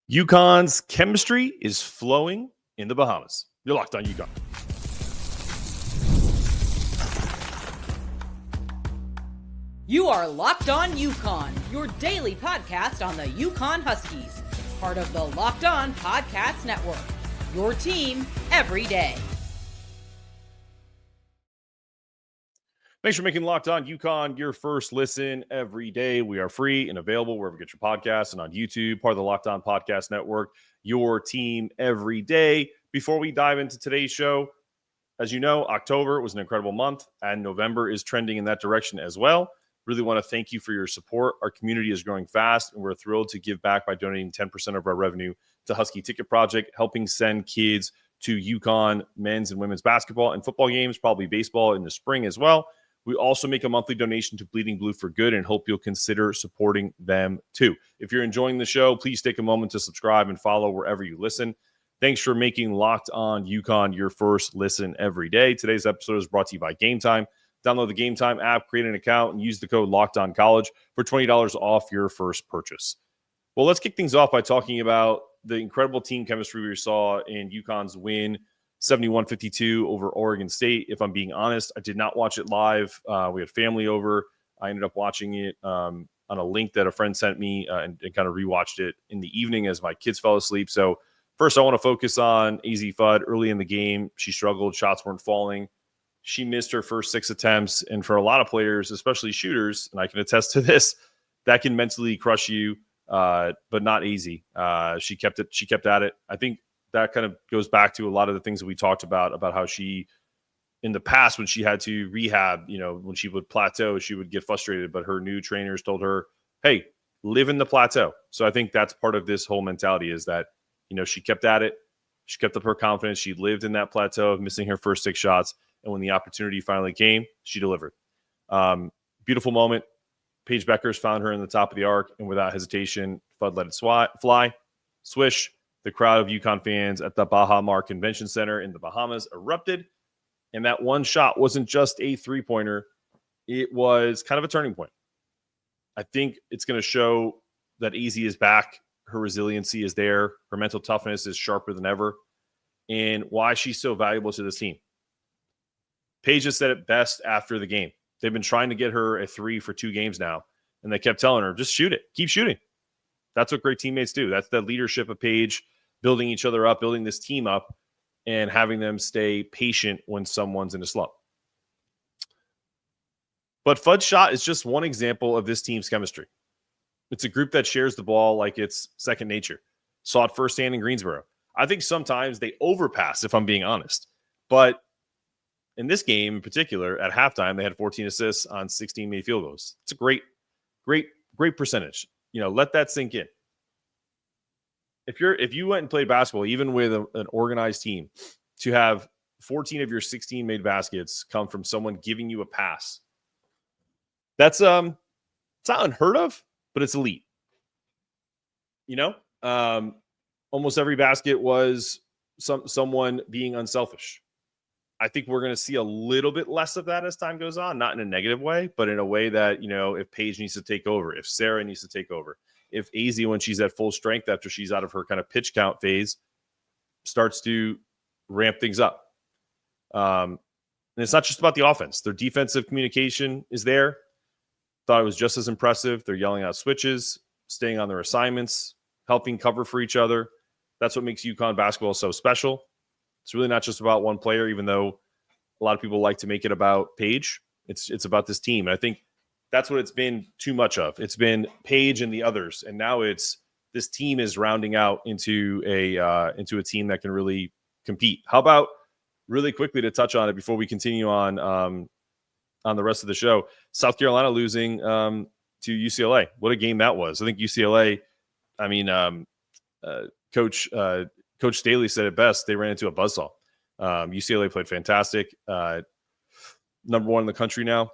UConn's chemistry is flowing in the Bahamas. You're locked on UConn. You are Locked On UConn, your daily podcast on the UConn Huskies, part of the Locked On Podcast Network, your team every day. Thanks for making Locked On UConn your first listen every day. We are free and available wherever you get your podcasts and on YouTube, part of the Locked On Podcast Network, your team every day. Before we dive into today's show, as you know, October was an incredible month, and November is trending in that direction as well. Really want to thank you for your support. Our community is growing fast, and we're thrilled to give back by donating 10% of our revenue to Husky Ticket Project, helping send kids to UConn men's and women's basketball and football games, probably baseball in the spring as well. We also make a monthly donation to Bleeding Blue for Good and hope you'll consider supporting them too. If you're enjoying the show, please take a moment to subscribe and follow wherever you listen. Thanks for making Locked On UConn your first listen every day. Today's episode is brought to you by Game Time. Download the Game Time app, create an account, and use the code LOCKEDONCollege for $20 off your first purchase. Well, let's kick things off by talking about the incredible team chemistry we saw in UConn's win 71-52 over Oregon State. If I'm being honest, I did not watch it live. We had family over. I ended up watching it on a link that a friend sent me and kind of rewatched it in the evening as my kids fell asleep. So first, I want to focus on Azzi Fudd. Early in the game, she struggled. Shots weren't falling. She missed her first 6 attempts. And for a lot of players, especially shooters, and I can attest to this, that can mentally crush you, but not Azzi. She kept at it. I think that kind of goes back to a lot of the things that we talked about how she, in the past, when she had to rehab, when she would plateau, she would get frustrated, but her new trainers told her, hey, live in the plateau. So I think that's part of this whole mentality is that, she kept at it. She kept up her confidence. She lived in that plateau of missing her first 6 shots. And when the opportunity finally came, she delivered. Beautiful moment. Paige Beckers found her in the top of the arc, and without hesitation, Fudd let it fly. Swish. The crowd of UConn fans at the Baha Convention Center in the Bahamas erupted. And that one shot wasn't just a three-pointer. It was kind of a turning point. I think it's going to show that Azzi is back. Her resiliency is there. Her mental toughness is sharper than ever. And why she's so valuable to this team. Paige has said it best after the game. They've been trying to get her a 3 for 2 games now. And they kept telling her, just shoot it. Keep shooting. That's what great teammates do. That's the leadership of Paige, building each other up, building this team up, and having them stay patient when someone's in a slump. But Fudd's shot is just one example of this team's chemistry. It's a group that shares the ball like it's second nature. Saw it firsthand in Greensboro. I think sometimes they overpass, if I'm being honest. But in this game in particular, at halftime, they had 14 assists on 16 made field goals. It's a great percentage. Let that sink in. If you went and played basketball, even with an organized team, to have 14 of your 16 made baskets come from someone giving you a pass, that's it's not unheard of, but it's elite. Almost every basket was someone being unselfish. I think we're going to see a little bit less of that as time goes on, not in a negative way, but in a way that, if Paige needs to take over, if Sarah needs to take over, if Azzi, when she's at full strength after she's out of her kind of pitch count phase, starts to ramp things up. And it's not just about the offense. Their defensive communication is there. Thought it was just as impressive. They're yelling out switches, staying on their assignments, helping cover for each other. That's what makes UConn basketball so special. It's really not just about one player, even though a lot of people like to make it about Paige. It's about this team. And I think that's what it's been too much of. It's been Paige and the others. And now it's this team is rounding out into a team that can really compete. How about really quickly to touch on it before we continue on the rest of the show, South Carolina losing to UCLA. What a game that was. I think UCLA, Coach Staley said it best. They ran into a buzzsaw. UCLA played fantastic. Number 1 in the country now.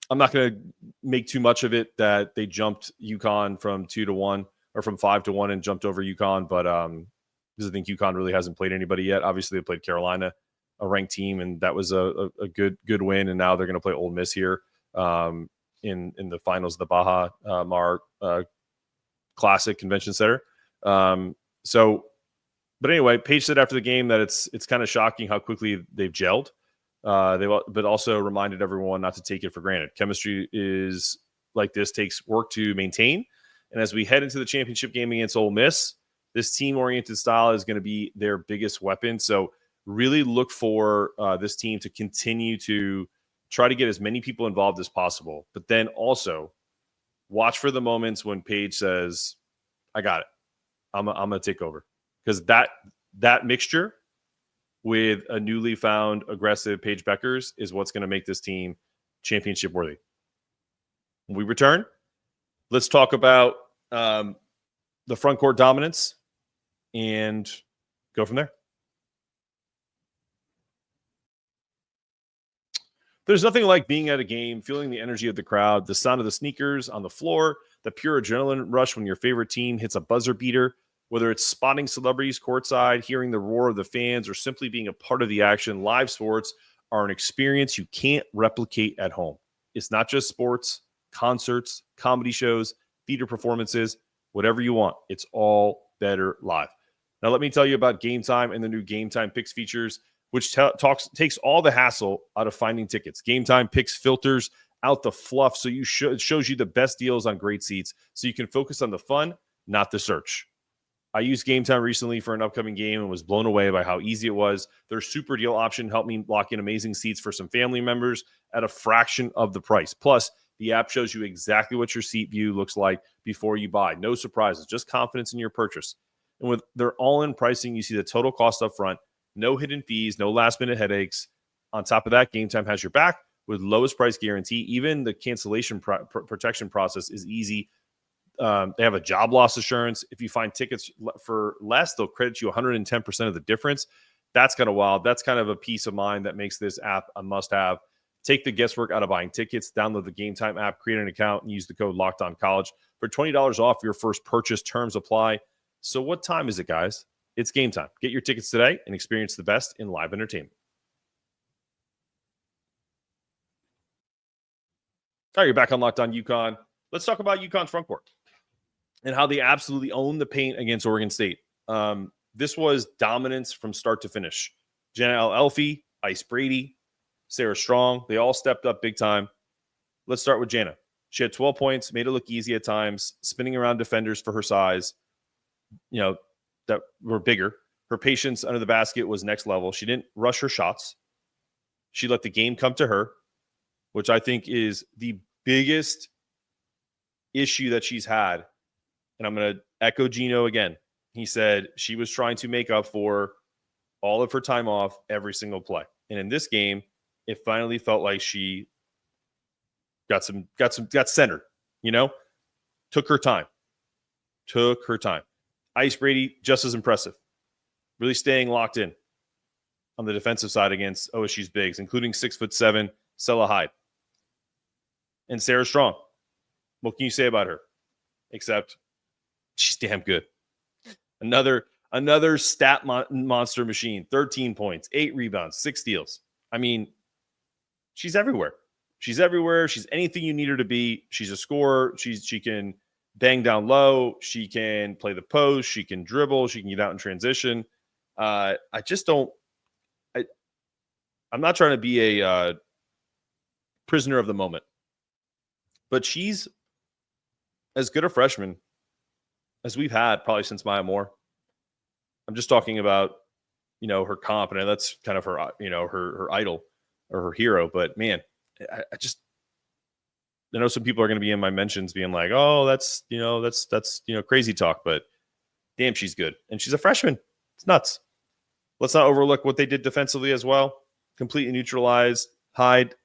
I'm not going to make too much of it that they jumped UConn from 2-1 or from 5-1 and jumped over UConn, but because I think UConn really hasn't played anybody yet. Obviously, they played Carolina, a ranked team, and that was a good win. And now they're going to play Ole Miss here in the finals of the Baha classic convention center. But anyway, Paige said after the game that it's kind of shocking how quickly they've gelled. But also reminded everyone not to take it for granted. Chemistry is like this, takes work to maintain. And as we head into the championship game against Ole Miss, this team-oriented style is going to be their biggest weapon. So really look for this team to continue to try to get as many people involved as possible. But then also watch for the moments when Paige says, I got it. I'm going to take over. Because that mixture with a newly found aggressive Paige Beckers is what's going to make this team championship worthy. When we return, let's talk about the front court dominance and go from there. There's nothing like being at a game, feeling the energy of the crowd, the sound of the sneakers on the floor, the pure adrenaline rush when your favorite team hits a buzzer beater. Whether it's spotting celebrities courtside, hearing the roar of the fans, or simply being a part of the action, live sports are an experience you can't replicate at home. It's not just sports, concerts, comedy shows, theater performances, whatever you want. It's all better live. Now, let me tell you about Game Time and the new Game Time Picks features, which takes all the hassle out of finding tickets. Game Time Picks filters out the fluff, so it shows you the best deals on great seats, so you can focus on the fun, not the search. I used Game Time recently for an upcoming game and was blown away by how easy it was. Their super deal option helped me lock in amazing seats for some family members at a fraction of the price. Plus, the app shows you exactly what your seat view looks like before you buy. No surprises, just confidence in your purchase. And with their all-in pricing, you see the total cost up front, no hidden fees, no last-minute headaches. On top of that, Game Time has your back with lowest price guarantee. Even the cancellation protection process is easy. They have a job loss assurance. If you find tickets for less, they'll credit you 110% of the difference. That's kind of wild. That's kind of a peace of mind that makes this app a must-have. Take the guesswork out of buying tickets. Download the Game Time app, create an account, and use the code LOCKEDONCollege for $20 off your first purchase. Terms apply. So what time is it, guys? It's game time. Get your tickets today and experience the best in live entertainment. All right, you're back on Locked On UConn. Let's talk about UConn's front court and how they absolutely owned the paint against Oregon State. This was dominance from start to finish. Jana El Alfy, Ice Brady, Sarah Strong, they all stepped up big time. Let's start with Jana. She had 12 points, made it look easy at times, spinning around defenders for her size, that were bigger. Her patience under the basket was next level. She didn't rush her shots. She let the game come to her, which I think is the biggest issue that she's had. And I'm going to echo Gino again. He said she was trying to make up for all of her time off every single play. And in this game, it finally felt like she got centered, took her time. Ice Brady, just as impressive. Really staying locked in on the defensive side against OSU's bigs, including 6'7" Sella Hyde. And Sarah Strong. What can you say about her? Except she's damn good. Another stat monster machine. 13 points, 8 rebounds, 6 steals. I mean, she's everywhere. She's anything you need her to be. She's a scorer. She can bang down low. She can play the post. She can dribble. She can get out in transition. I'm not trying to be a prisoner of the moment, but she's as good a freshman as we've had probably since Maya Moore. I'm just talking about, her comp, and that's kind of her, her idol or her hero. But man, I know some people are going to be in my mentions being like, oh, that's crazy talk, but damn, she's good. And she's a freshman. It's nuts. Let's not overlook what they did defensively as well. Completely neutralized Hyde.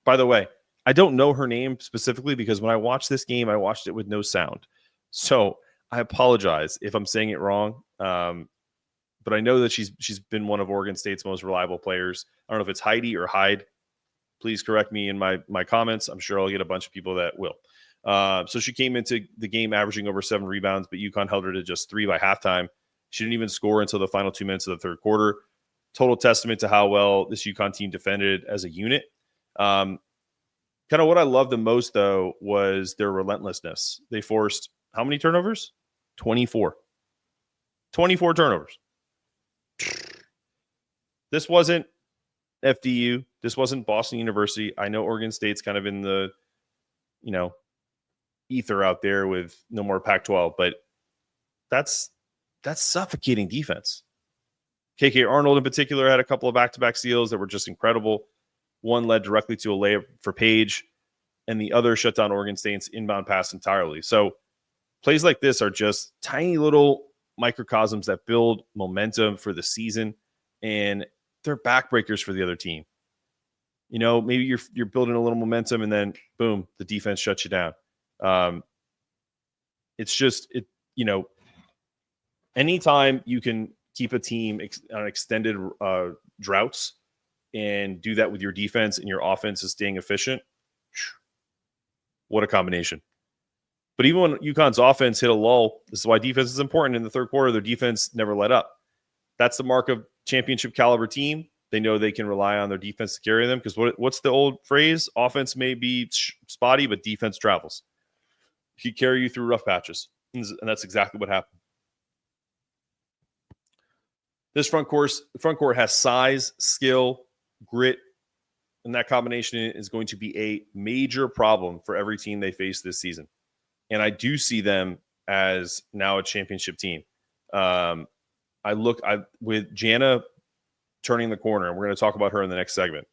By the way, I don't know her name specifically because when I watched this game, I watched it with no sound. So I apologize if I'm saying it wrong. But I know that she's been one of Oregon State's most reliable players. I don't know if it's Heidi or Hyde. Please correct me in my comments. I'm sure I'll get a bunch of people that will. So she came into the game averaging over 7 rebounds, but UConn held her to just 3 by halftime. She didn't even score until the final 2 minutes of the third quarter. Total testament to how well this UConn team defended as a unit. Kind of what I loved the most, though, was their relentlessness. They forced how many turnovers? 24 turnovers. This wasn't FDU. This wasn't Boston University. I know Oregon State's kind of in the, ether out there with no more Pac-12, but that's suffocating defense. KK Arnold in particular had a couple of back-to-back steals that were just incredible. One led directly to a layup for Page, and the other shut down Oregon State's inbound pass entirely. So plays like this are just tiny little microcosms that build momentum for the season, and they're backbreakers for the other team. Maybe you're building a little momentum, and then boom, the defense shuts you down. It's just anytime you can keep a team on extended droughts and do that with your defense and your offense is staying efficient, what a combination. But even when UConn's offense hit a lull, this is why defense is important. In the third quarter, their defense never let up. That's the mark of championship caliber team. They know they can rely on their defense to carry them, because what's the old phrase? Offense may be spotty, but defense travels. He carry you through rough patches, and that's exactly what happened. This front court has size, skill, grit, and that combination is going to be a major problem for every team they face this season. And I do see them as now a championship team. With Jana turning the corner, and we're going to talk about her in the next segment.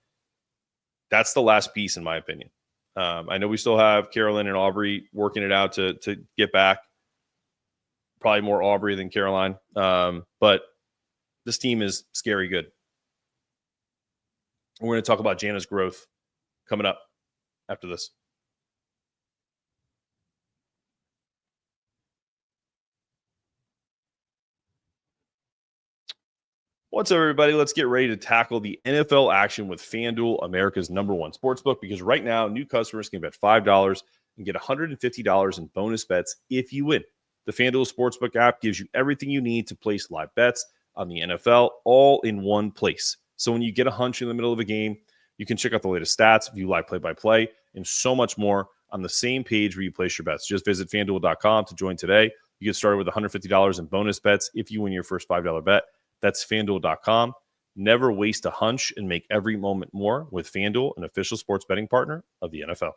That's the last piece, in my opinion. I know we still have Carolyn and Aubrey working it out to get back. Probably more Aubrey than Caroline. But this team is scary good. We're going to talk about Jana's growth coming up after this. What's up, everybody? Let's get ready to tackle the NFL action with FanDuel, America's #1 sportsbook, because right now, new customers can bet $5 and get $150 in bonus bets if you win. The FanDuel Sportsbook app gives you everything you need to place live bets on the NFL all in one place. So when you get a hunch in the middle of a game, you can check out the latest stats, view live play-by-play, and so much more on the same page where you place your bets. Just visit FanDuel.com to join today. You get started with $150 in bonus bets if you win your first $5 bet. That's FanDuel.com. Never waste a hunch and make every moment more with FanDuel, an official sports betting partner of the NFL.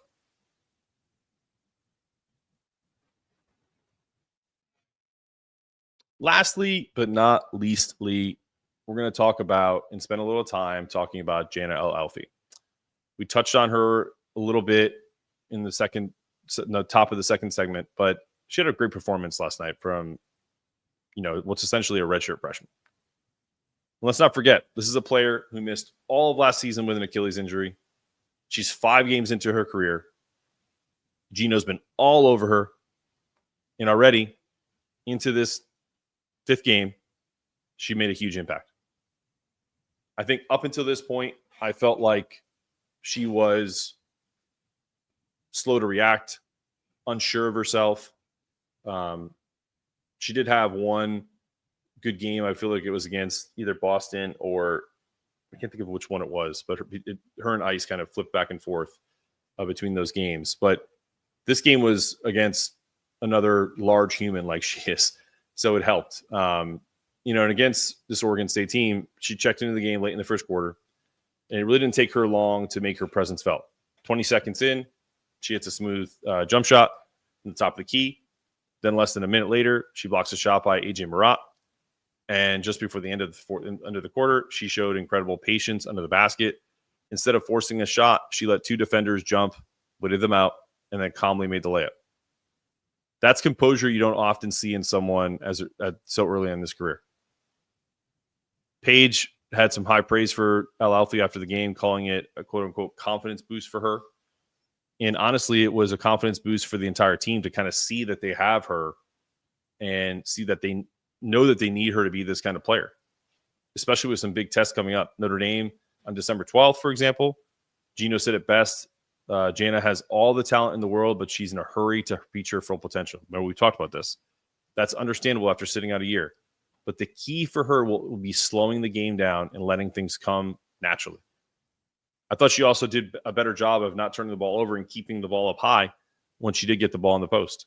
Lastly, but not leastly, we're going to talk about and spend a little time talking about Jana El Alfy. We touched on her a little bit in the top of the second segment, but she had a great performance last night from, what's essentially a redshirt freshman. Let's not forget, this is a player who missed all of last season with an Achilles injury. She's 5 games into her career. Gino's been all over her. And already into this 5th game, she made a huge impact. I think up until this point, I felt like she was slow to react, unsure of herself. She did have one good game. I feel like it was against either Boston or I can't think of which one it was, but her and Ice kind of flipped back and forth between those games. But this game was against another large human like she is, so it helped. And against this Oregon State team, she checked into the game late in the first quarter, and it really didn't take her long to make her presence felt. 20 seconds in, she hits a smooth jump shot from the top of the key. Then less than a minute later, she blocks a shot by AJ Murat. And just before the end of the quarter, she showed incredible patience under the basket. Instead of forcing a shot, she let 2 defenders jump, waited them out, and then calmly made the layup. That's composure you don't often see in someone so early in this career. Paige had some high praise for El Alfy after the game, calling it a quote-unquote confidence boost for her. And honestly, it was a confidence boost for the entire team to kind of see that they have her and see that they know that they need her to be this kind of player, especially with some big tests coming up. Notre Dame on December 12th, for example. Gino said it best. Jana has all the talent in the world, but she's in a hurry to reach her full potential. Remember, we talked about this. That's understandable after sitting out a year. But the key for her will be slowing the game down and letting things come naturally. I thought she also did a better job of not turning the ball over and keeping the ball up high when she did get the ball in the post.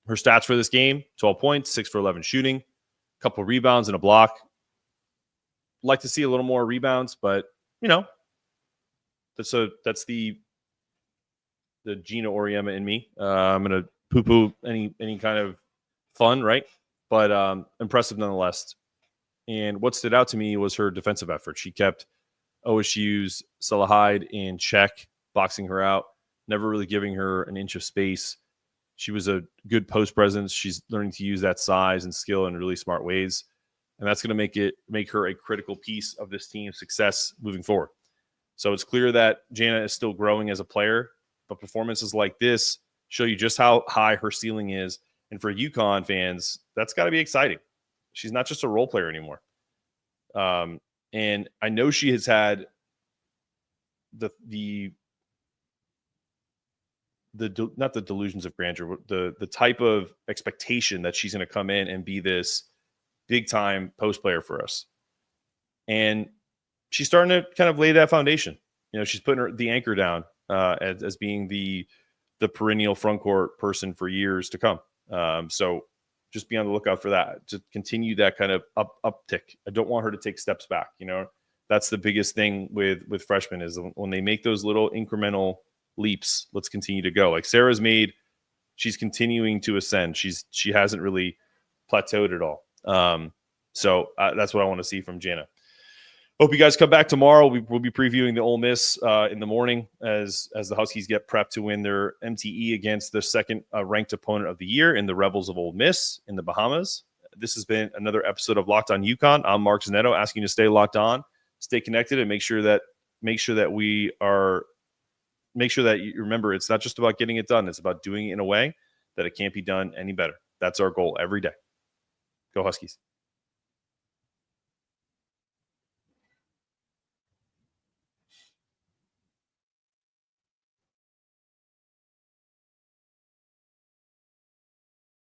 Her stats for this game: 12 points, 6 for 11 shooting, a couple rebounds and a block. Like to see a little more rebounds, but that's the Gina Oriema in me. I'm gonna poo-poo any kind of fun, right? But impressive nonetheless. And what stood out to me was her defensive effort. She kept OSU's Salahide in check, boxing her out, never really giving her an inch of space. She was a good post presence. She's learning to use that size and skill in really smart ways. And that's going to make her a critical piece of this team's success moving forward. So it's clear that Jana is still growing as a player, but performances like this show you just how high her ceiling is. And for UConn fans, that's got to be exciting. She's not just a role player anymore. And I know she has had the not the delusions of grandeur, the type of expectation that she's going to come in and be this big time post player for us. And she's starting to kind of lay that foundation. She's putting the anchor down as being the perennial frontcourt person for years to come. So just be on the lookout for that, to continue that kind of uptick. I don't want her to take steps back. That's the biggest thing with freshmen is when they make those little incremental leaps, let's continue to go. Like Sarah's made, she's continuing to ascend. She hasn't really plateaued at all. So that's what I want to see from Jana. Hope you guys come back tomorrow. We'll be previewing the Ole Miss in the morning as the Huskies get prepped to win their MTE against the second ranked opponent of the year in the Rebels of Ole Miss in the Bahamas. This has been another episode of Locked On UConn. I'm Mark Zanetto, asking you to stay locked on, stay connected, and make sure that you remember it's not just about getting it done. It's about doing it in a way that it can't be done any better. That's our goal every day. Go Huskies.